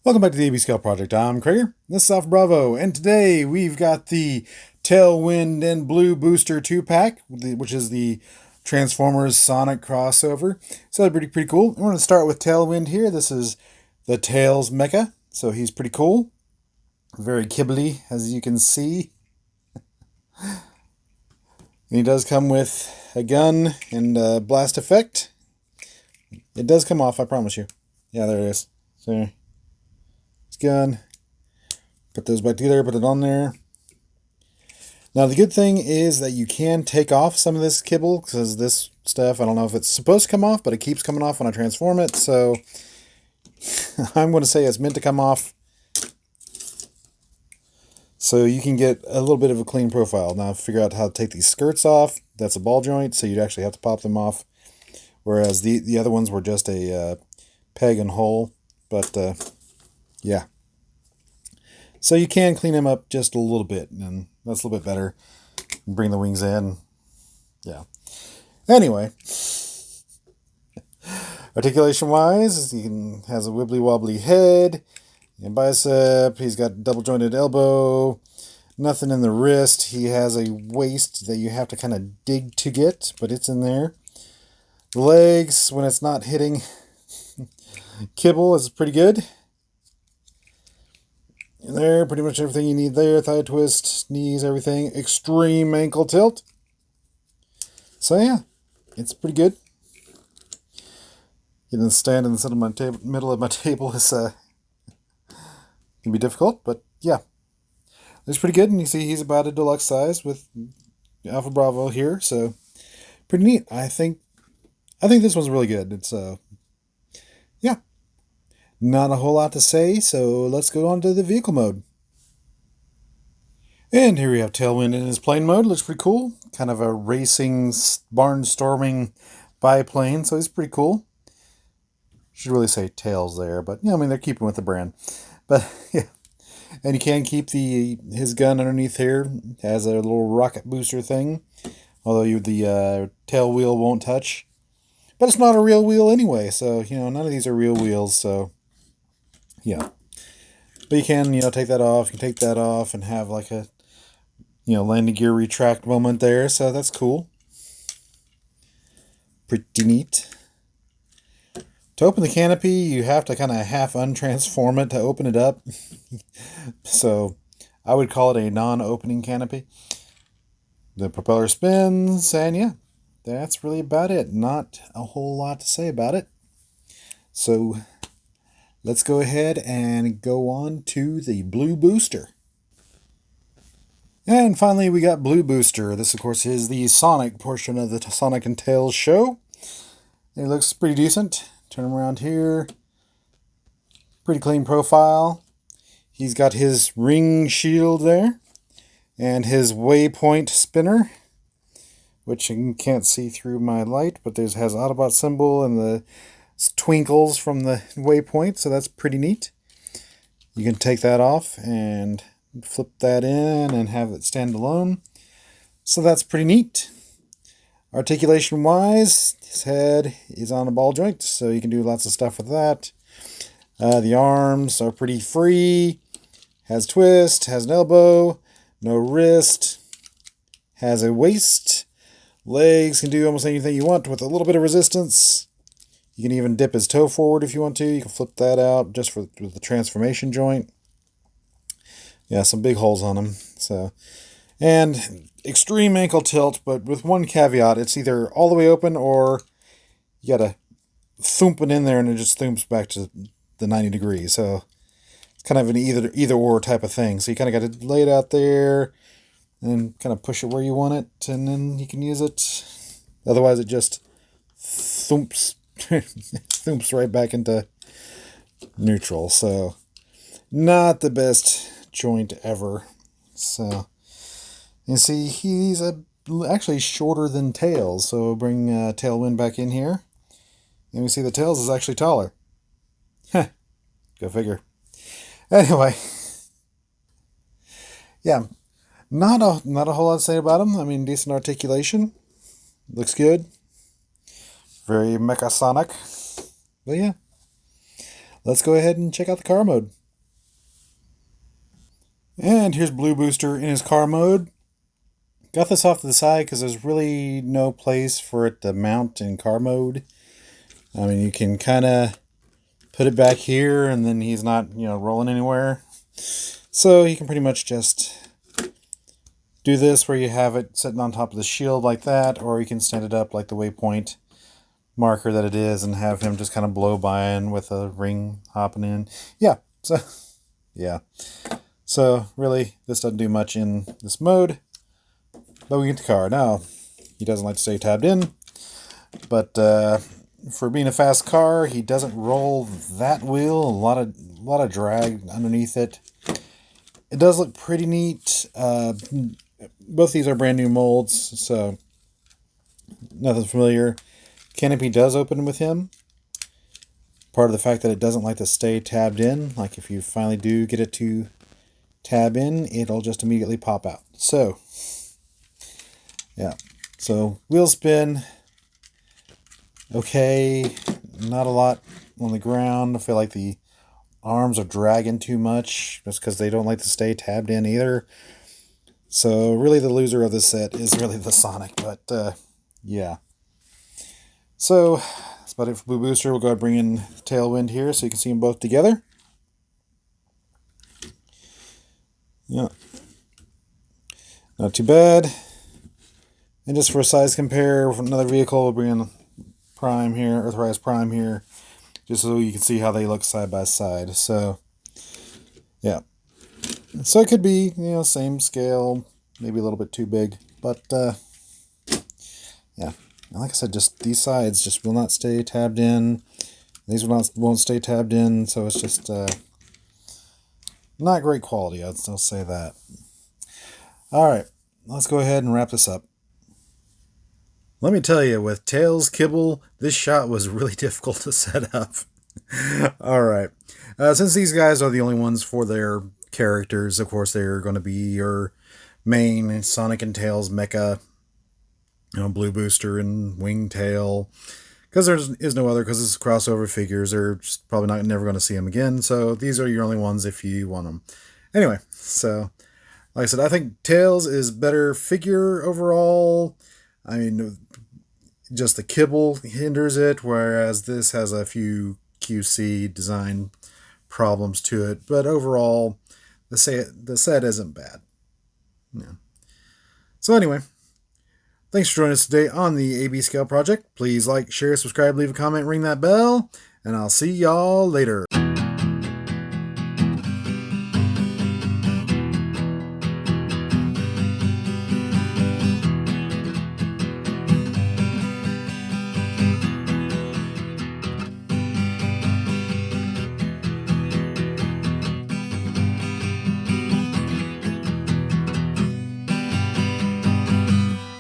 Welcome back to the AB Scale Project. I'm Krager. This is Alpha Bravo, and today we've got the Tailwind and Blue Booster 2-pack, which is the Transformers Sonic crossover. So that's pretty cool. I'm going to start with Tailwind here. This is the Tails mecha, so he's pretty cool. Very kibbly, as you can see. And he does come with a gun and a blast effect. It does come off, I promise you. Yeah, there it is. So, gun, put those back together, put it on there. Now the good thing is that you can take off some of this kibble, because this stuff, I don't know if it's supposed to come off, but it keeps coming off when I transform it, so I'm going to say it's meant to come off so you can get a little bit of a clean profile. Now figure out how to take these skirts off. That's a ball joint, so you'd actually have to pop them off, whereas the other ones were just a peg and hole. But yeah. So you can clean them up just a little bit, and that's a little bit better. Bring the wings in. Yeah. Anyway. Articulation-wise, he has a wibbly-wobbly head and bicep. He's got double-jointed elbow. Nothing in the wrist. He has a waist that you have to kind of dig to get, but it's in there. The legs, when it's not hitting kibble, is pretty good. In there, pretty much everything you need there. Thigh twist, knees, everything. Extreme ankle tilt. So yeah, it's pretty good. Getting to stand in the middle of my table is can be difficult, but yeah. It's pretty good, and you see he's about a deluxe size with Alpha Bravo here, so pretty neat. I think this one's really good. It's yeah. Not a whole lot to say, so let's go on to the vehicle mode. And here we have Tailwind in his plane mode. Looks pretty cool. Kind of a racing, barnstorming biplane, so he's pretty cool. Should really say Tails there, but yeah, I mean, they're keeping with the brand. But yeah. And you can keep his gun underneath here. It has a little rocket booster thing, although the tail wheel won't touch. But it's not a real wheel anyway, so, none of these are real wheels, so yeah. But you can, take that off. You can take that off and have like a, landing gear retract moment there. So that's cool. Pretty neat. To open the canopy, you have to kind of half untransform it to open it up. So I would call it a non-opening canopy. The propeller spins, and yeah, that's really about it. Not a whole lot to say about it. So let's go ahead and go on to the Blue Booster. And finally, we got Blue Booster. This, of course, is the Sonic portion of the Sonic and Tails show. It looks pretty decent. Turn him around here. Pretty clean profile. He's got his ring shield there. And his waypoint spinner, which you can't see through my light, but has Autobot symbol and the twinkles from the waypoint, so that's pretty neat. You can take that off and flip that in and have it stand alone. So that's pretty neat. Articulation wise, his head is on a ball joint, so you can do lots of stuff with that. The arms are pretty free. Has twist, has an elbow, no wrist, has a waist. Legs can do almost anything you want with a little bit of resistance. You can even dip his toe forward if you want to. You can flip that out just with the transformation joint. Yeah, some big holes on him. So, and extreme ankle tilt, but with one caveat. It's either all the way open or you got to thump it in there and it just thumps back to the 90 degrees. So it's kind of an either or type of thing. So you kind of got to lay it out there and kind of push it where you want it, and then you can use it. Otherwise, it just thumps thumps right back into neutral. So not the best joint ever. So you see he's actually shorter than Tails, so we'll bring Tailwind back in here, and we see the Tails is actually taller. Go figure. Anyway, yeah, not a whole lot to say about him. I mean, decent articulation, looks good, very mecha Sonic. But yeah, let's go ahead and check out the car mode. And here's Blue Booster in his car mode. Got this off to the side because there's really no place for it to mount in car mode. I mean, you can kind of put it back here and then he's not, rolling anywhere. So you can pretty much just do this where you have it sitting on top of the shield like that, or you can stand it up like the waypoint marker that it is and have him just kind of blow by in with a ring hopping in. Yeah. So really, this doesn't do much in this mode. But we get the car. Now, he doesn't like to stay tabbed in, but for being a fast car, he doesn't roll that wheel. A lot of drag underneath it. It does look pretty neat. Both these are brand new molds, so nothing familiar. Canopy does open with him. Part of the fact that it doesn't like to stay tabbed in, like if you finally do get it to tab in, it'll just immediately pop out. So, yeah. So, wheel spin. Okay. Not a lot on the ground. I feel like the arms are dragging too much just because they don't like to stay tabbed in either. So, really the loser of this set is really the Sonic, but yeah. So, that's about it for Blue Booster. We'll go ahead and bring in Tailwind here so you can see them both together. Yeah. Not too bad. And just for a size compare with another vehicle, we'll bring in Prime here, Earthrise Prime here, just so you can see how they look side by side. So, yeah. So it could be, same scale, maybe a little bit too big, but, yeah. And like I said, just these sides just will not stay tabbed in. These won't stay tabbed in, so it's just, not great quality, I'd still say that. Alright, let's go ahead and wrap this up. Let me tell you, with Tails Kibble, this shot was really difficult to set up. Alright, since these guys are the only ones for their characters, of course they're going to be your main Sonic and Tails mecha, Blue Booster and Wingtail, because there is no other, because it's crossover figures. They're probably never going to see them again, so these are your only ones if you want them. Anyway, so like I said, I think Tails is better figure overall. I mean, just the kibble hinders it, whereas this has a few QC design problems to it, but overall the set isn't bad. Yeah. So anyway, thanks for joining us today on the AB Scale Project. Please like, share, subscribe, leave a comment, ring that bell, and I'll see y'all later.